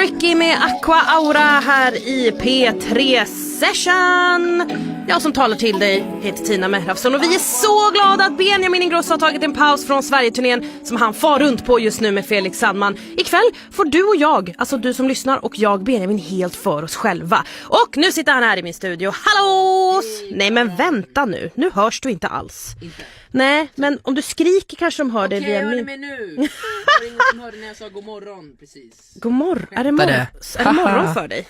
Tricky med Aqua Aura här i P3 Session. Jag som talar till dig heter Tina Mehrafsson och vi är så glada att Benjamin Ingrosso har tagit en paus från Sverige-turnén som han far runt på just nu med Felix Sandman. Ikväll får du och jag, alltså du som lyssnar och jag Benjamin, helt för oss själva. Och nu sitter han här i min studio. Hallå! Nej men vänta nu hörs du inte alls. Inte. Nej, men om du skriker kanske de hör dig Okej, via jag hörde min... mig nu. Det var ingen som hörde när jag sa god morgon precis. God morgon. Är det morgon för dig?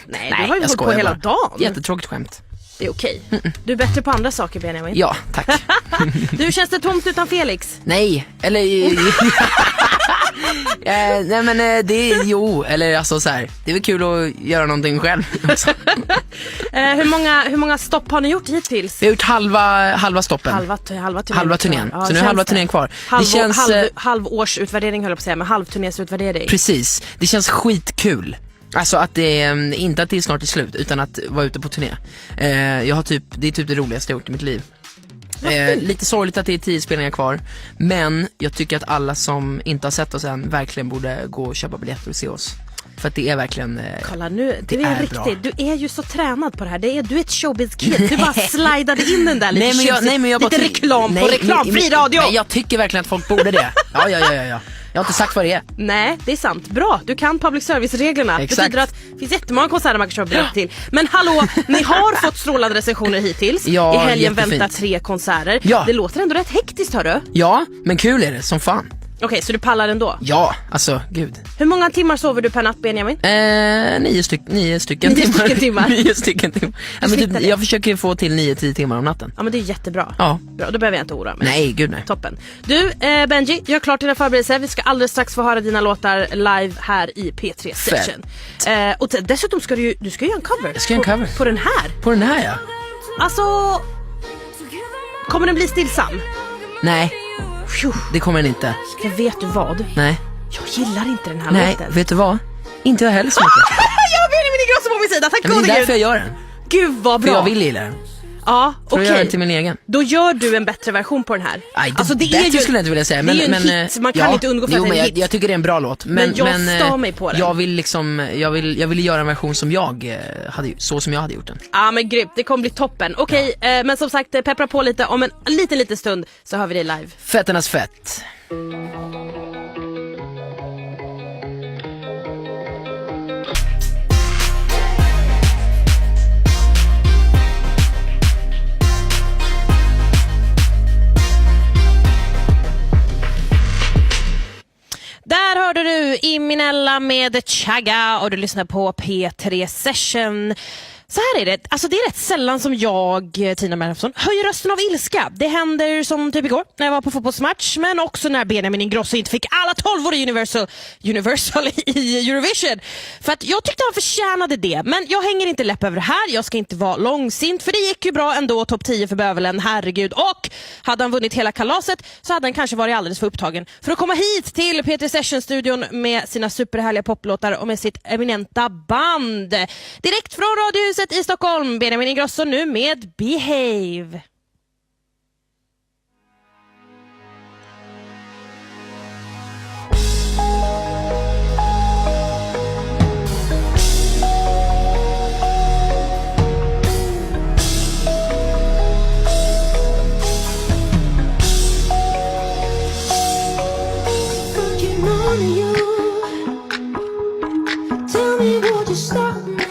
Nej, du har ju hållit på hela dagen. Jättetråkigt skämt. Det är okej. Du är bättre på andra saker, Benjamin. Ja, tack. Du, känns det tomt utan Felix? Nej, eller nej men det är eller alltså så här, det är väl kul att göra någonting själv. Hur många stopp har ni gjort hittills? Vi har gjort halva stoppen. Halva turnén. Ja, så nu är halva turnén kvar. Det känns halvårsutvärdering höll jag på att säga, men halvturnésutvärdering. Precis. Det känns skitkul. Alltså att det är inte att det är snart är slut utan att vara ute på turné. Det är typ det roligaste jag gjort i mitt liv. Lite sorgligt att det är 10 spelningar kvar, men jag tycker att alla som inte har sett oss än verkligen borde gå och köpa biljetter och se oss. För att det är verkligen kolla nu, det är riktigt bra. Du är ju så tränad på det här. Du är ett showbiz-kid. Du bara slidade in den där lite lite reklam på reklamfri radio. Nej, jag tycker verkligen att folk borde det. Ja. Jag har inte sagt vad det är. Nej, det är sant. Bra, du kan public service-reglerna. Det betyder att det finns jättemånga konserter man kan köpa biljetter till. Men hallå, ni har fått strålande recensioner hittills. Ja, i helgen jättefint. väntar 3 konserter. Ja. Det låter ändå rätt hektiskt, hörru. Ja, men kul är det, som fan. Okej, så du pallar ändå? Ja, alltså, gud. Hur många timmar sover du per natt, Benjamin? 9 stycken timmar. 9 stycken timmar. Ja, men typ, jag försöker få till 9-10 timmar om natten. Ja, men det är jättebra. Ja. Bra, då behöver jag inte oroa mig. Nej, gud nej. Toppen. Du, Benji, gör klart dina förberedelser. Vi ska alldeles strax få höra dina låtar live här i P3 Session. Och dessutom ska du ska göra en cover. Jag ska göra en cover. På den här. På den här, ja. Alltså, kommer den bli stillsam? Nej, det kommer den inte. För vet du vad? Nej. Jag gillar inte den här Nej, låten. vet du vad? Inte jag heller så mycket. Jag har Benjamin Ingrosso på min sida, tack gode gud. Det är därför gud. jag gör den. Gud vad bra. För jag vill gilla den. Ja, För att göra den okej. till min egen. Då gör du en bättre version på den här. Nej, alltså, det bättre är ju, skulle jag inte vilja säga. Det är ju en hit, man kan inte undgå för att det är en hit. Jag tycker det är en bra låt. Men jag stör mig på den. Jag vill göra en version som jag hade gjort den. Ja, men grymt, det kommer bli toppen. Okej, men som sagt, peppra på lite. Om en liten stund så hör vi dig live. Fetternas fett. Där hörde du Iminella med Chaga och du lyssnar på P3 Session. Så här är det, alltså det är rätt sällan som jag, Tina Mehrafsson, höjer rösten av ilska. Det händer som typ igår när jag var på fotbollsmatch, men också när Benjamin Ingrosso inte fick alla 12 år i Universal i Eurovision. För att jag tyckte han förtjänade det, men jag hänger inte läpp över det här. Jag ska inte vara långsint, för det gick ju bra ändå, topp 10 för bövelen, herregud. Och hade han vunnit hela kalaset så hade han kanske varit alldeles för upptagen för att komma hit till P3 Session-studion med sina superhärliga poplåtar och med sitt eminenta band. Direkt från Radiohuset i Stockholm, Benjamin Ingrosso nu med Behave. Tell me, would you stop me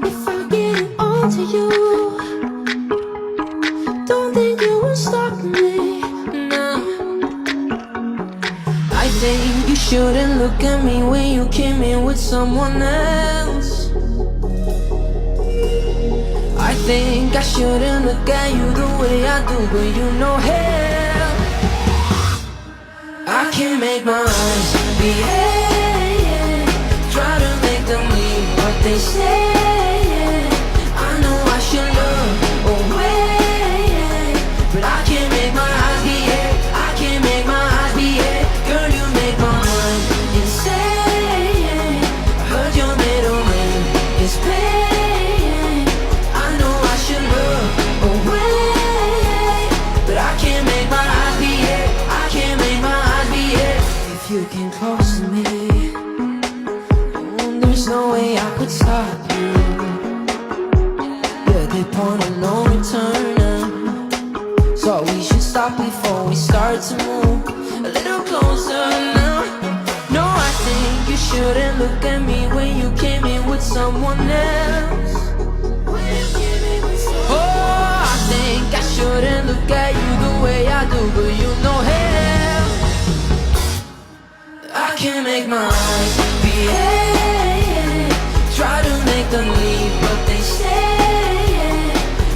if I get onto you? Don't think you will stop me, no. I think you shouldn't look at me when you came in with someone else. I think I shouldn't look at you the way I do, but you know hell, I can't make my eyes behave. Try to make them believe what they say. I know I should look away, but I can't make my eyes behave. I can't make my eyes behave. Girl, you make my mind insane. I heard your middle name is pain. I know I should look away, but I can't make my eyes behave. I can't make my eyes behave. If you came close to me, start to move a little closer now. No, I think you shouldn't look at me when you came in with someone else. Oh, I think I shouldn't look at you the way I do, but you know hell, I can't make my eyes behave. Try to make them leave, but they stay.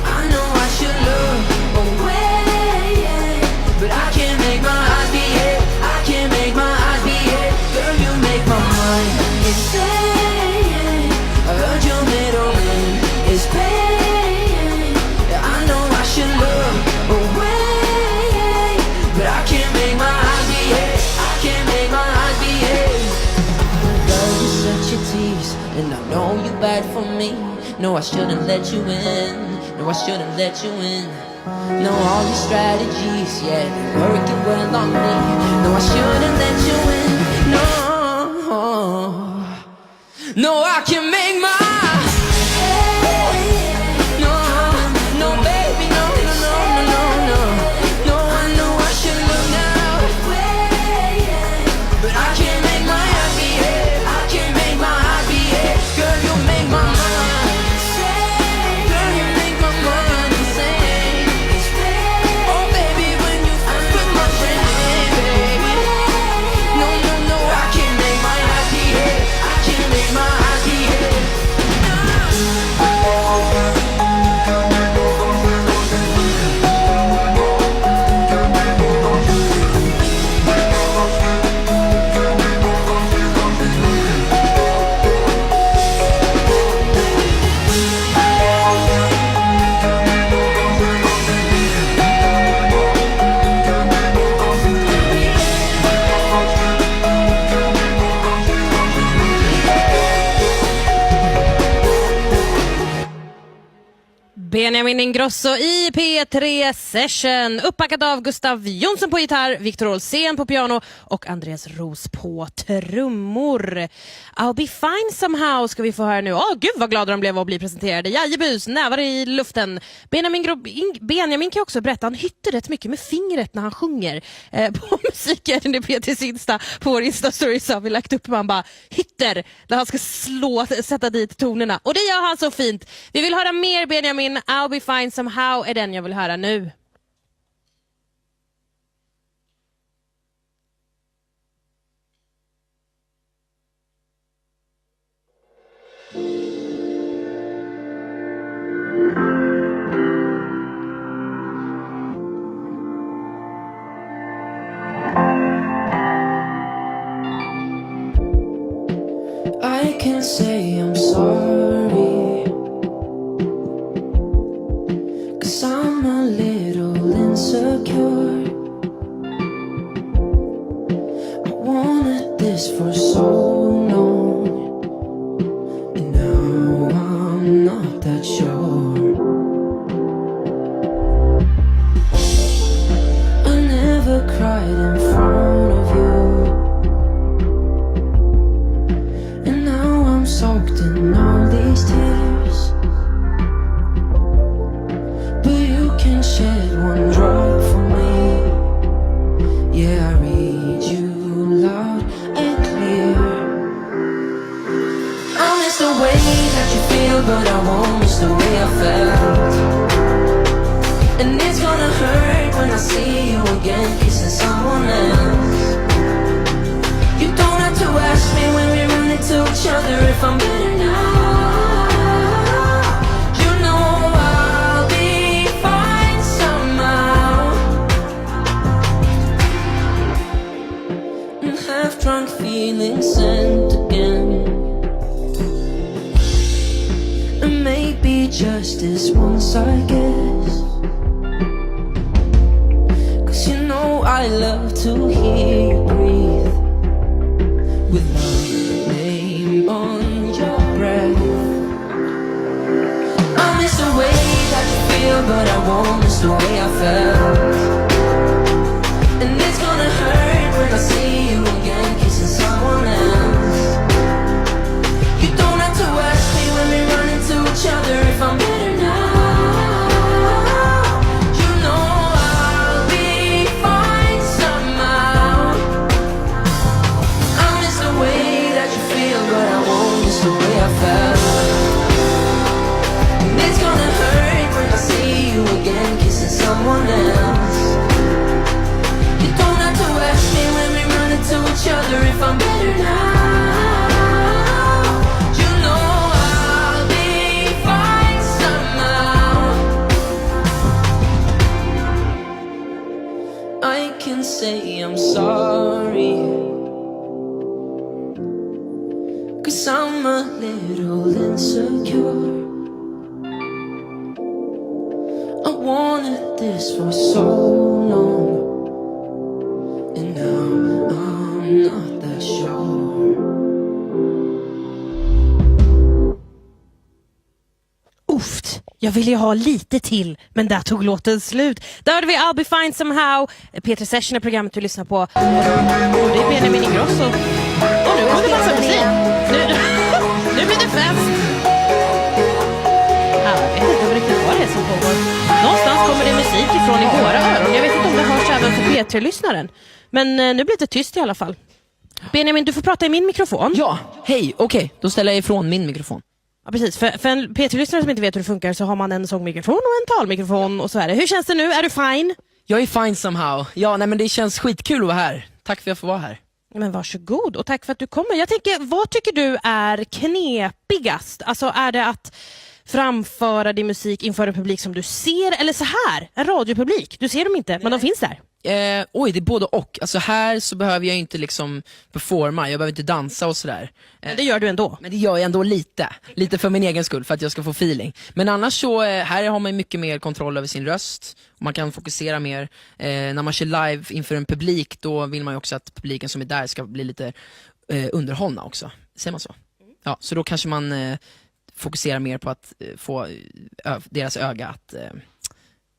I know I should look away, but I can't make my eyes behave. I can't make my eyes behave. Girl, you make my mind insane. I heard your middle name is pain. I know I should look away, but I can't make my eyes behave. I can't make my eyes behave. Girl, you such a tease, and I know you bad for me. No, I shouldn't let you in. No, I shouldn't let you in. Know all your strategies, yeah, they're working well on me. No, I shouldn't let you in. No, no, I can make my no, no, baby, no, no, no, no, no, no. I know I should look now, but I can't make my eyes behave. I can't make my eyes behave. Girl, you make my mind insane. Girl, you make my mind insane. Oh, baby, when you fuck with my friend, baby. No, no, no, I can't make my eyes behave. I can't make my eyes behave. Benjamin Ingrosso i P3 Session, uppbackat av Gustav Jonsson på gitarr, Victor Olsén på piano och Andreas Ros på trummor. I'll be fine somehow ska vi få höra nu. Gud vad glada de blev att bli presenterade. Jajebus, nävar i luften. Benjamin kan också berätta, han hytter rätt mycket med fingret när han sjunger på musiken i P3 Insta. På vår Insta-story så har vi lagt upp, man bara hytter där han ska sätta dit tonerna. Och det gör han så fint. Vi vill höra mer Benjamin. I'll be fine somehow är den jag vill höra nu. I can say I'm sorry, 'cause I'm a little insecure. I wanted this for so long, and now I'm not that sure. I never cried in front of you, and now I'm soaked in all these tears. But you can shed one drop for me. Yeah, I read you loud and clear. I miss the way that you feel, but I won't miss the way I felt. And it's gonna hurt when I see you again kissing someone else. You don't have to ask me when we run into each other if I'm better now. You know I'll be fine somehow. Half drunk feeling sent again, and maybe just this once I guess. 'Cause you know I love to hear you breathe with my name on your breath. I miss the way that you feel, but I won't miss the way I felt. And it's gonna hurt when I see you again kissing someone else. You don't have to ask me when we run into each other if I'm better now. You know I'll be fine say I'm sorry, 'cause I'm a little insecure. I wanted this for so long, and now I'm not that sure. Uff, jag ville ju ha lite till, men där tog låten slut. Där hade vi I'll be fine somehow. P3 Session är programmet du lyssnar på. Och det är Benjamin Ingrosso. Och nu kommer det massa musik. Nu blir det fest. Jag vet inte riktigt vad det är som pågår. Någonstans kommer det musik ifrån i våra öron. Jag vet inte om det hörs även för P3-lyssnaren. Men nu blir det tyst i alla fall. Benjamin, du får prata i min mikrofon. Ja, hej, okej. Då ställer jag ifrån min mikrofon. Ja, precis. För en P3-lyssnare som inte vet hur det funkar så har man en sångmikrofon och en talmikrofon och så är det. Hur känns det nu? Är du fine? Jag är fine somehow. Ja, nej men det känns skitkul att vara här. Tack för att jag får vara här. Men varsågod och tack för att du kommer. Jag tänker, vad tycker du är knepigast? Alltså är det att framföra din musik inför en publik som du ser, eller så här, en radiopublik? Du ser dem inte, men de finns där. Oj, det är både och. Alltså här så behöver jag inte liksom performa, jag behöver inte dansa och sådär. Men det gör du ändå. Men det gör jag ändå lite för min egen skull, för att jag ska få feeling. Men annars så, här har man mycket mer kontroll över sin röst, och man kan fokusera mer. När man kör live inför en publik, då vill man ju också att publiken som är där ska bli lite underhållna också. Säger man så? Ja, så då kanske man fokuserar mer på att få deras öga att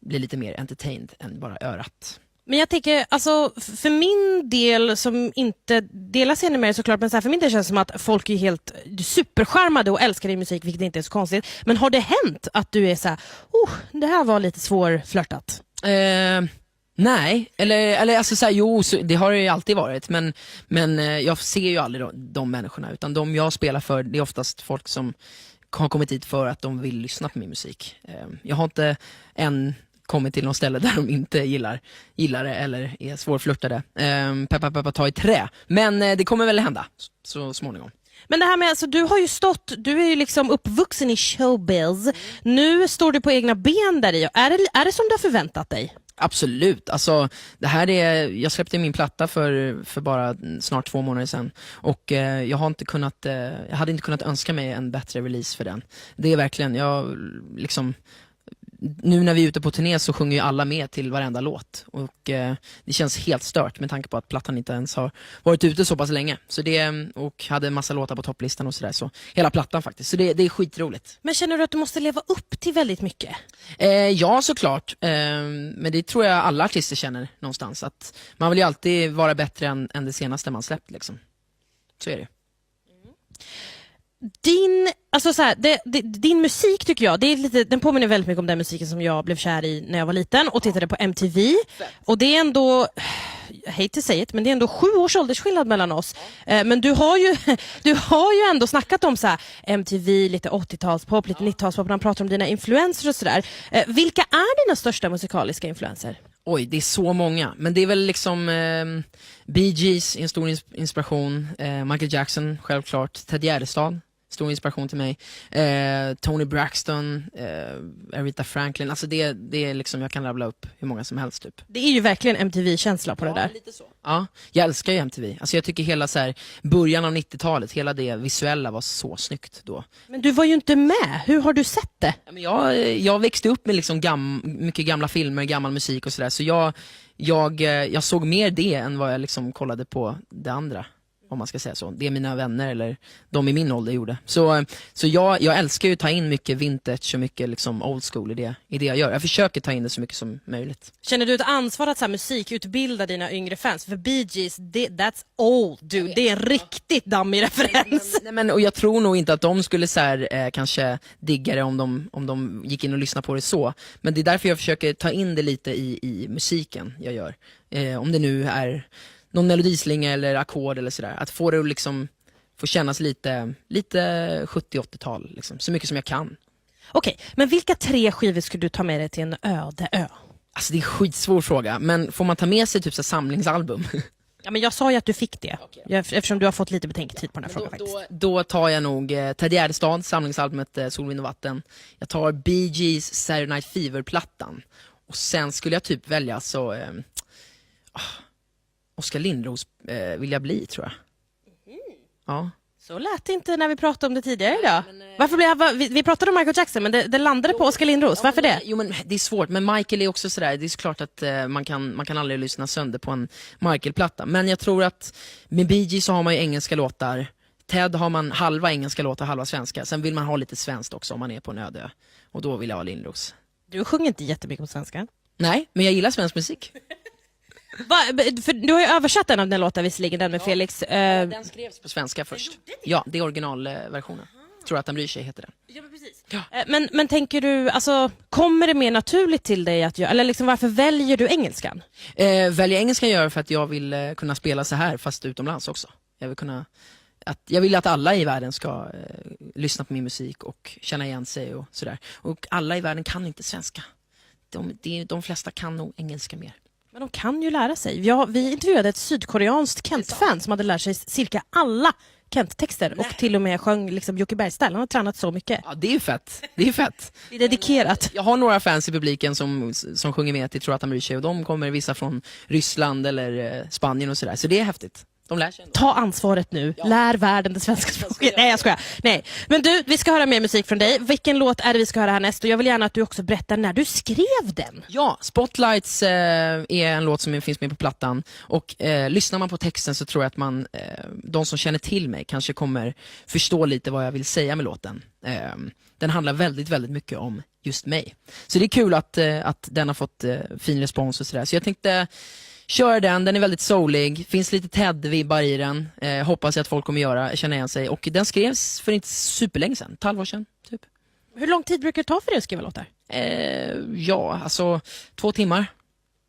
bli lite mer entertained än bara örat. Men jag tänker, alltså för min del som inte delar scenen med det såklart, men så här, för min del känns det som att folk är helt superskärmade och älskar din musik, vilket inte är så konstigt. Men har det hänt att du är så här, det här var lite svårflörtat? Nej, eller alltså så här, jo, så det har det ju alltid varit, men jag ser ju aldrig de människorna, utan de jag spelar för, det är oftast folk som har kommit hit för att de vill lyssna på min musik. Jag har inte än kommit till någon ställe där de inte gillar det eller är svårflörtade. Peppa ta i trä. Men det kommer väl hända så småningom. Men det här med, alltså, du är ju liksom uppvuxen i showbiz. Nu står du på egna ben där i. Är det som du har förväntat dig? Absolut, alltså jag släppte min platta för bara snart 2 månader sedan, och jag hade inte kunnat önska mig en bättre release för den. Det är verkligen, nu när vi är ute på turné så sjunger ju alla med till varenda låt, och det känns helt stört med tanke på att plattan inte ens har varit ute så pass länge, så och hade en massa låtar på topplistan och sådär, så hela plattan faktiskt, så det är skitroligt. Men känner du att du måste leva upp till väldigt mycket? Ja, såklart, men det tror jag alla artister känner någonstans, att man vill ju alltid vara bättre än det senaste man släppt liksom. Så är det. Din musik tycker jag, den påminner väldigt mycket om den musiken som jag blev kär i när jag var liten och tittade på MTV. Och det är ändå, I hate to say it, men det är ändå 7 års åldersskillnad mellan oss. Men du har ju ändå snackat om så här, MTV, lite 80-talspop, lite 90-talspop, när man pratar om dina influenser och sådär. Vilka är dina största musikaliska influenser? Oj, det är så många. Men det är väl liksom Bee Gees, en stor inspiration. Michael Jackson, självklart. Ted Gärdestad, stor inspiration till mig. Tony Braxton, Aretha Franklin. Alltså det är liksom, jag kan rabbla upp hur många som helst typ. Det är ju verkligen MTV-känsla på det där. Lite så. Ja, jag älskar ju MTV. Alltså jag tycker hela så här, början av 90-talet, hela det visuella var så snyggt då. Men du var ju inte med. Hur har du sett det? Ja, men jag växte upp med liksom mycket gamla filmer, gammal musik och sådär. Så jag såg mer det än vad jag liksom kollade på det andra, om man ska säga så. Det är mina vänner eller de i min ålder gjorde. Så jag älskar ju att ta in mycket vintage och mycket liksom old school i det jag gör. Jag försöker ta in det så mycket som möjligt. Känner du ett ansvar att så här, musikutbilda dina yngre fans? För Bee Gees, that's old dude. Det är en riktigt dammig referens. Och jag tror nog inte att de skulle så här, kanske digga det om de gick in och lyssnade på det så. Men det är därför jag försöker ta in det lite i musiken jag gör. Om det nu är någon melodislinga eller ackord eller sådär. Att få det att liksom få kännas lite 70-80-tal liksom. Så mycket som jag kan. Okej, men vilka 3 skivor skulle du ta med dig till en öde ö? Alltså det är en skitsvår fråga. Men får man ta med sig typ så samlingsalbum? Ja, men jag sa ju att du fick det. Eftersom du har fått lite betänketid på den här frågan faktiskt. Då tar jag nog Ted Gärdestad, samlingsalbumet Sol, vind och vatten. Jag tar Bee Gees Saturday Night Fever-plattan. Och sen skulle jag typ välja så... Oskar Lindros vill jag bli, tror jag. Ja. Så lät det inte när vi pratade om det tidigare idag. Varför vi pratade om Michael Jackson, men det landade på Oskar Lindros. Varför det? Jo, men det är svårt, men Michael är också sådär. Det är såklart att man kan aldrig lyssna sönder på en Michael-platta. Men jag tror att med Bee Gees så har man ju engelska låtar. Ted har man halva engelska låtar, halva svenska. Sen vill man ha lite svenskt också om man är på en öde. Och då vill jag ha Lindros. Du sjunger inte jättemycket på svenska. Nej, men jag gillar svensk musik. För du har ju översatt en av den låten visserligen, den med Felix. Den skrevs på svenska först. Ja, det är originalversionen. Tror att han bryr sig heter den. Ja, men precis. Ja. Men tänker du, alltså, kommer det mer naturligt till dig att göra, eller liksom, varför väljer du engelskan? Väljer engelskan gör för att jag vill kunna spela så här fast utomlands också. Jag vill att alla i världen ska lyssna på min musik och känna igen sig och sådär. Och alla i världen kan inte svenska. De flesta kan nog engelska mer. Men de kan ju lära sig. Vi intervjuade ett sydkoreanskt Kent-fan som hade lärt sig cirka alla Kent-texter och till och med sjöng liksom Jocke Bergstad. Han har tränat så mycket. Ja, det är fett. Det är fett. Det är dedikerat. Jag har några fans i publiken som sjunger med till Tror att han bryr sig, och de kommer vissa från Ryssland eller Spanien och sådär. Så det är häftigt. De lär sig ändå. Ta ansvaret nu. Ja. Lär världen det svenska språket. Nej, jag skojar. Nej. Men du, vi ska höra mer musik från dig. Vilken låt är det vi ska höra härnäst? Och jag vill gärna att du också berättar när du skrev den. Ja, Spotlights är en låt som finns med på plattan. Och lyssnar man på texten så tror jag att de som känner till mig kanske kommer förstå lite vad jag vill säga med låten. Den handlar väldigt, väldigt mycket om just mig. Så det är kul att den har fått fin respons och sådär. Så jag tänkte kör den är väldigt soulig, finns lite Ted-vibbar i den, hoppas jag att folk kommer känna igen sig. Och den skrevs för inte superlänge sedan, ett halvår sedan typ. Hur lång tid brukar det ta för dig att skriva låtar? Ja, alltså 2 timmar.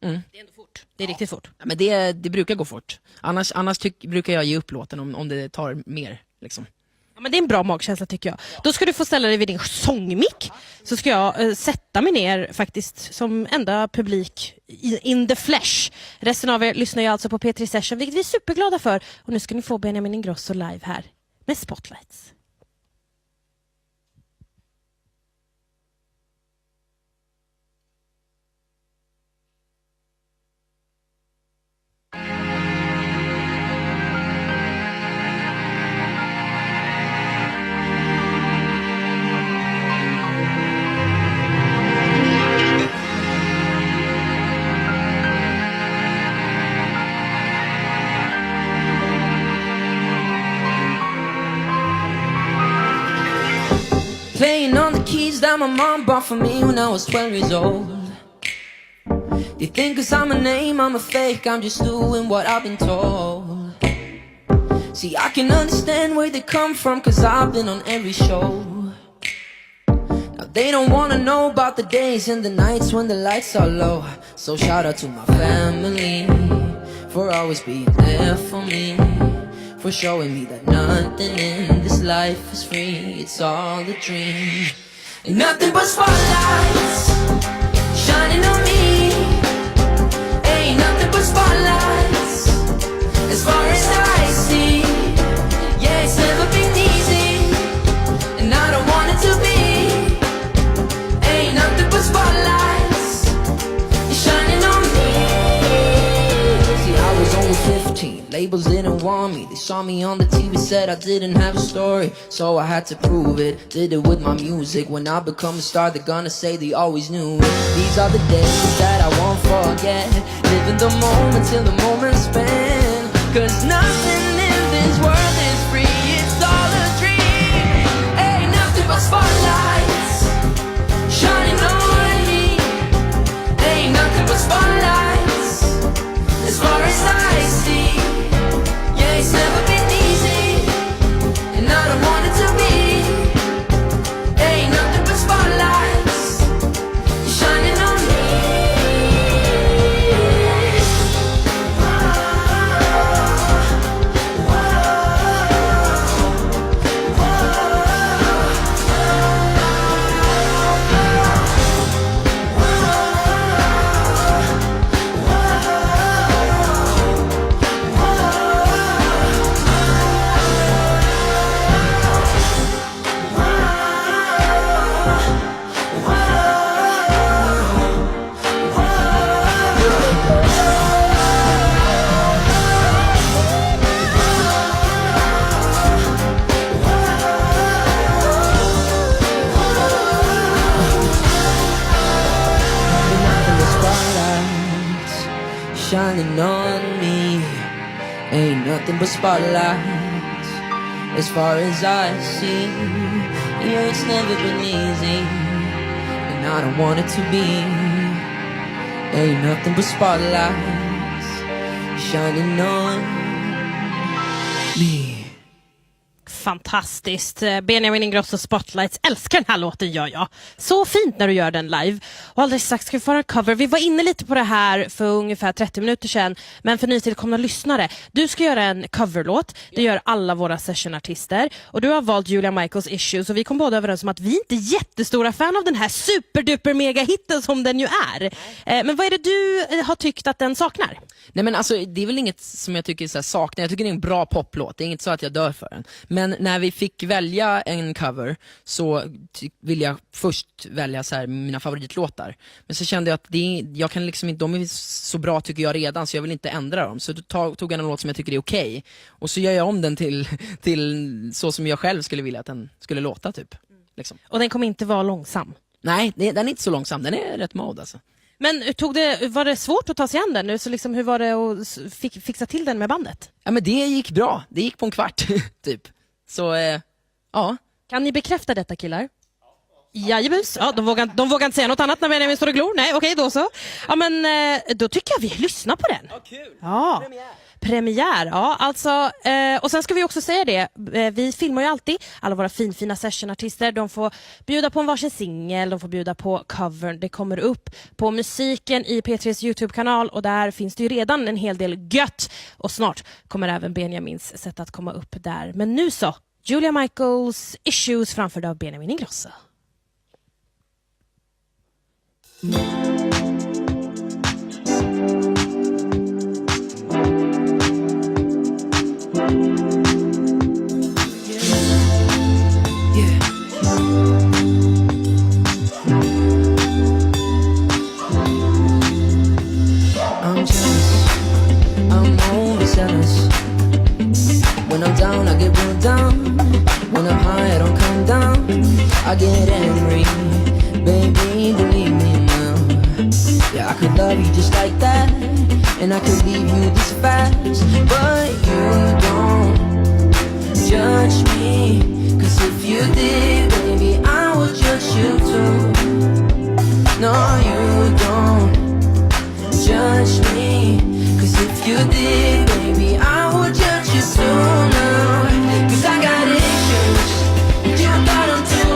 Det är ändå fort. Det är riktigt fort. Ja, men det brukar gå fort. Annars brukar jag ge upp låten om det tar mer liksom. Ja, men det är en bra magkänsla tycker jag. Då ska du få ställa dig vid din sångmick. Så ska jag sätta mig ner faktiskt som enda publik in the flesh. Resten av er lyssnar ju alltså på P3 Session, vilket vi är superglada för. Och nu ska ni få Benjamin Ingrosso live här med Spotlights. Playing on the keys that my mom bought for me when I was 12 years old. They think 'cause I'm a name, I'm a fake, I'm just doing what I've been told. See, I can understand where they come from 'cause I've been on every show. Now they don't wanna know about the days and the nights when the lights are low. So shout out to my family for always being there for me, for showing me that nothing in this life is free. It's all a dream. Ain't nothing but spotlights shining on me. Ain't nothing but spotlights as far as I see. Yeah, it's never been easy, and I don't want it to be. Ain't nothing but spotlights shining on me. See, I was only 15. Labels didn't want me. They saw me on the TV, said I didn't have a story, so I had to prove it. Did it with my music. When I become a star, they're gonna say they always knew it. These are the days that I won't forget. Living the moment till the moment's spent. 'Cause nothing in this world is free. It's all a dream. Ain't nothing but spotlights shining on me. Ain't nothing but spotlights as far as I see. Yeah, it's never been easy, and I don't want it to be. Ain't nothing but spotlights shining on me. Ain't nothing but spotlights as far as I see. Yeah, it's never been easy, and I don't want it to be. Ain't nothing but spotlights shining on me. Fantastiskt. Benjamin Ingrosso Spotlights. Älskar den här låten, gör jag. Så fint när du gör den live. Och alldeles strax ska vi få en cover. Vi var inne lite på det här för ungefär 30 minuter sedan. Men för nytillkomna lyssnare. Du ska göra en coverlåt. Det gör alla våra sessionartister. Och du har valt Julia Michaels Issues. Och vi kom båda överens om att vi inte är jättestora fan av den här superduper megahitten som den ju är. Men vad är det du har tyckt att den saknar? Nej, men alltså, det är väl inget som jag tycker så här saknar. Jag tycker det är en bra poplåt. Det är inget så att jag dör för den. Men när vi fick välja en cover så ville jag först välja så här mina favoritlåtar. Men så kände jag att jag kan liksom inte, de är så bra tycker jag redan, så jag vill inte ändra dem. Så då tog jag en låt som jag tycker är okej. Och så gör jag om den till så som jag själv skulle vilja att den skulle låta typ. Liksom. Och den kommer inte vara långsam? Nej, den är inte så långsam. Den är rätt mod alltså. Men var det svårt att ta sig an den nu? Så liksom, hur var det att fixa till den med bandet? Ja, men det gick bra. Det gick på en kvart typ. Så ja. Kan ni bekräfta detta, killar? Jajebus. Ja, de vågar inte säga något annat när Benjamin står och glor. Nej, okej, då så. Ja, men då tycker jag vi lyssnar på den. Ja, kul. Ja. Premiär, ja, alltså, och sen ska vi också säga det, vi filmar ju alltid alla våra fina sessionartister, de får bjuda på en varsin singel, de får bjuda på covern, det kommer upp på musiken i P3s YouTube-kanal och där finns det ju redan en hel del gött och snart kommer även Benjamins sätt att komma upp där. Men nu så, Julia Michaels Issues framförd av Benjamin Ingrosso. When I'm down, I get real down. When I'm high, I don't come down. I get angry, baby, believe me now. Yeah, I could love you just like that, and I could leave you this fast. But you don't judge me, 'cause if you did, baby, I would judge you too. No, you don't judge me, 'cause if you did, baby, I would judge you too now. 'Cause I got issues, you got them too.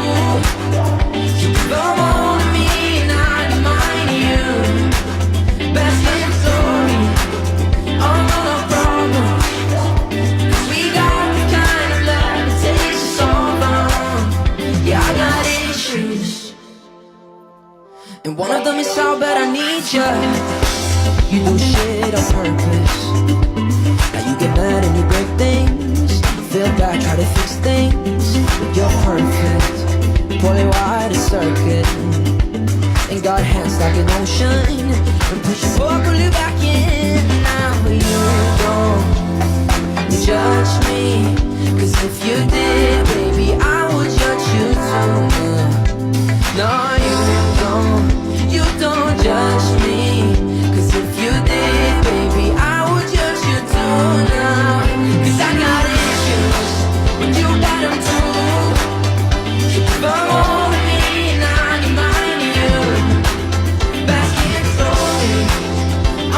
You come on to me and I can mind you. Best in story, all of our problems. 'Cause we got the kind of love that takes us all wrong. Yeah, I got issues, and one of them is how bad I need you. You do shit on purpose. Now you get mad and you break things. Feel bad, try to fix things, but you're perfect. Poorly wide circuit, and got hands like an ocean, and push you forward, pull you back in. Now you don't judge me, 'cause if you did, baby, I would judge you too. No, you don't judge me, 'cause if you did, baby, I would judge you too now. 'Cause I got issues, but you got them too. You come on to me and I can mind you. Basket story,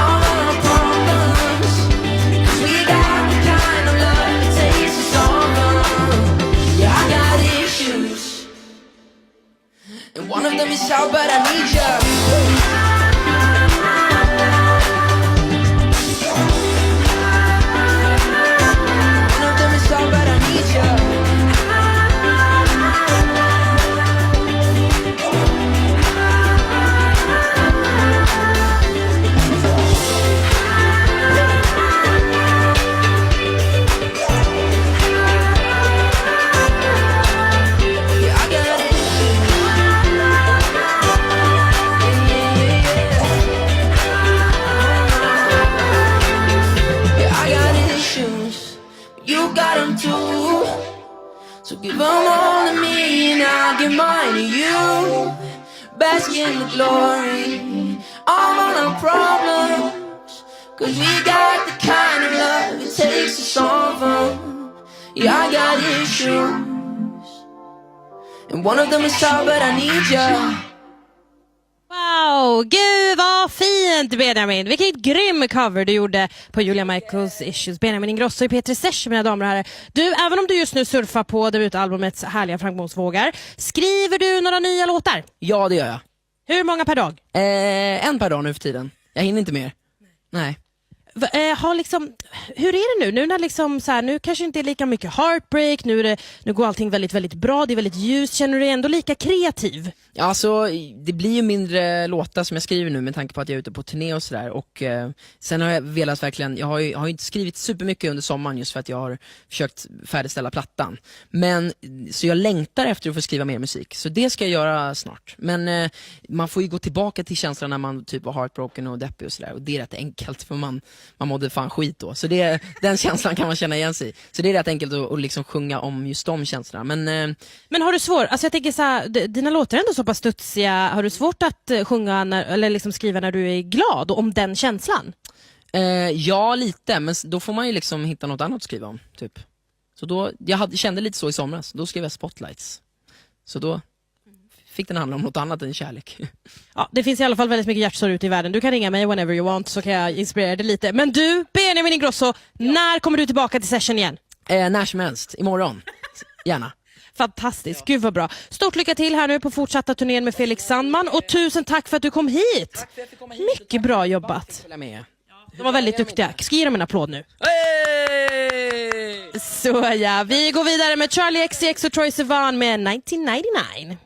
all of our problems. 'Cause we got the kind of love that takes us all wrong. Yeah, I got issues, and one of them is how bad I need you. So give them all to me and I'll give mine to you. Bask in the glory, all of our problems. 'Cause we got the kind of love it takes Yeah, I got issues, and one of them is tall, but I need you. Wow, gud vad fint Benjamin! Vilket grym cover du gjorde på Julia Michaels Issues. Benjamin Ingrosso i P3 Session, mina damer och herrar. Du, även om du just nu surfar på debutalbumets härliga framgångsvågar, skriver du några nya låtar? Ja, det gör jag. Hur många per dag? En per dag nu för tiden. Jag hinner inte mer. Nej. Hur är det nu när liksom så här, nu kanske inte är lika mycket heartbreak, nu går allting väldigt, väldigt bra, det är väldigt ljust, känner du dig ändå lika kreativ? Ja, alltså, det blir ju mindre låtar som jag skriver nu med tanke på att jag är ute på turné och sådär, och sen har jag velat verkligen, jag har ju inte skrivit supermycket under sommaren just för att jag har försökt färdigställa plattan, men så jag längtar efter att få skriva mer musik, så det ska jag göra snart, men man får ju gå tillbaka till känslan när man typ var heartbroken och deppig och sådär, och det är rätt enkelt för man mådde fan skit då, så den känslan kan man känna igen sig i, så det är rätt enkelt att liksom sjunga om just de känslorna, Men har du svårt, alltså jag tänker så här, dina låtar är ändå så pass studsiga, har du svårt att sjunga eller liksom skriva när du är glad och om den känslan? Ja, lite, men då får man ju liksom hitta något annat att skriva om, typ. Så då, kände lite så i somras, då skrev jag Spotlights, så då fick den handla om något annat än kärlek. Ja, det finns i alla fall väldigt mycket hjärtsorg ute i världen. Du kan ringa mig whenever you want så kan jag inspirera dig lite. Men du, Benjamin Ingrosso, när kommer du tillbaka till session igen? När som helst, imorgon. Gärna. Fantastiskt, gud vad bra. Stort lycka till här nu på fortsatta turnén med Felix Sandman och tusen tack för att du kom hit. Tack för att jag fick komma hit. Mycket bra jobbat. De var väldigt duktiga. Ska ge dem en applåd nu. Hey! Så ja, vi går vidare med Charlie XCX och Troye Sivan med 1999.